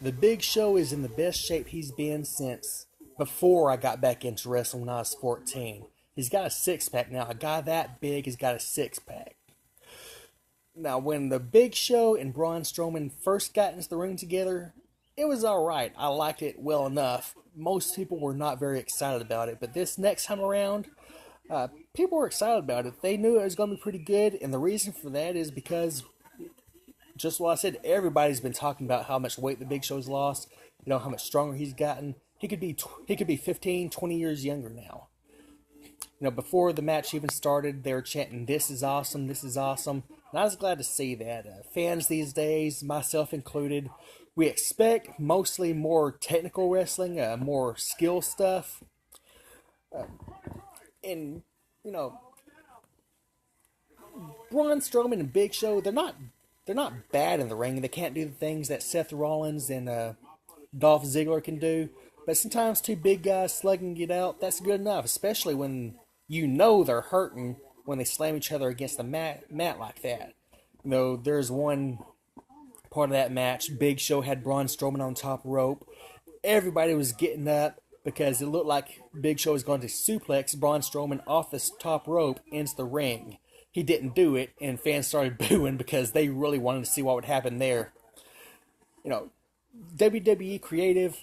The Big Show is in the best shape he's been since before I got back into wrestling when I was 14. He's got a six pack now. A guy that big has got a six pack. Now, when the Big Show and Braun Strowman first got into the ring together, it was alright. I liked it well enough. Most people were not very excited about it, but this next time around, people were excited about it. They knew it was going to be pretty good, and the reason for that is because, just what I said, everybody's been talking about how much weight the Big Show's lost, how much stronger he's gotten. He could be 15, 20 years younger now. Before the match even started, they were chanting, "This is awesome, this is awesome." And I was glad to see that. Fans these days, myself included, we expect mostly more technical wrestling, more skill stuff. And, Braun Strowman and Big Show, they're not bad in the ring. They can't do the things that Seth Rollins and Dolph Ziggler can do. But sometimes two big guys slugging it out, that's good enough, especially when they're hurting when they slam each other against the mat like that. There's one part of that match, Big Show had Braun Strowman on top rope. Everybody was getting up because it looked like Big Show was going to suplex Braun Strowman off the top rope into the ring. He didn't do it, and fans started booing because they really wanted to see what would happen there. WWE Creative,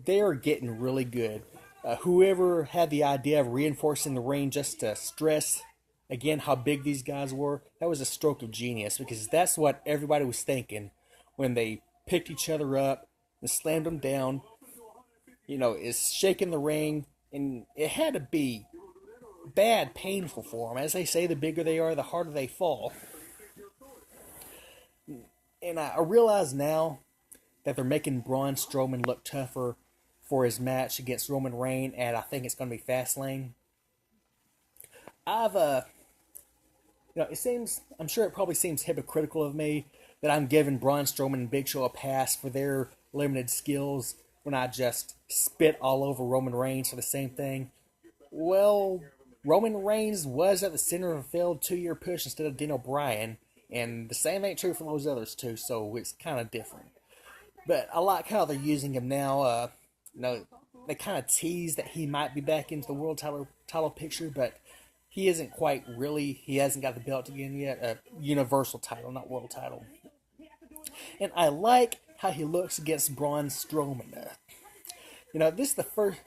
they're getting really good. Whoever had the idea of reinforcing the ring just to stress again how big these guys were, that was a stroke of genius, because that's what everybody was thinking when they picked each other up and slammed them down. Is shaking the ring, and it had to be bad, painful for them. As they say, the bigger they are, the harder they fall. And I realize now that they're making Braun Strowman look tougher for his match against Roman Reigns, and I think it's going to be Fastlane. I'm sure it probably seems hypocritical of me that I'm giving Braun Strowman and Big Show a pass for their limited skills when I just spit all over Roman Reigns for the same thing. Well, Roman Reigns was at the center of a failed 2-year push instead of Daniel Bryan, and the same ain't true for those others too, so it's kind of different. But I like how they're using him now. They kind of tease that he might be back into the world title picture, but he isn't quite really. He hasn't got the belt again yet. Universal title, not world title. And I like how he looks against Braun Strowman. This is the first.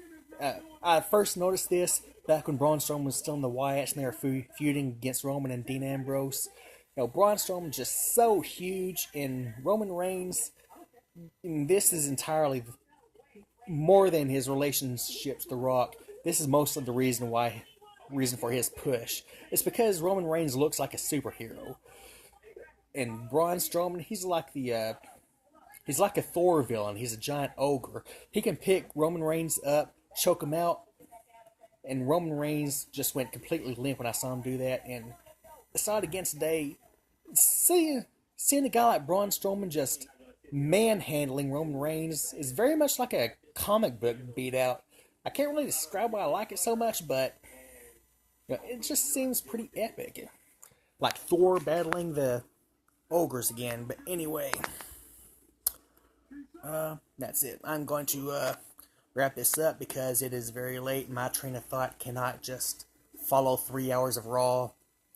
I first noticed this back when Braun Strowman was still in the Wyatts and they were feuding against Roman and Dean Ambrose. Braun Strowman just so huge, and Roman Reigns. And this is entirely more than his relationship to The Rock. This is mostly the reason for his push. It's because Roman Reigns looks like a superhero, and Braun Strowman, he's like a Thor villain. He's a giant ogre. He can pick Roman Reigns up, choke him out, and Roman Reigns just went completely limp when I saw him do that. And I saw it again today. Seeing a guy like Braun Strowman just manhandling Roman Reigns is very much like a comic book beat out. I can't really describe why I like it so much, but it just seems pretty epic. Like Thor battling the ogres again. But anyway, that's it. I'm going to wrap this up because it is very late. My train of thought cannot just follow 3 hours of Raw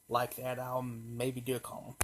like that. I'll maybe do a column.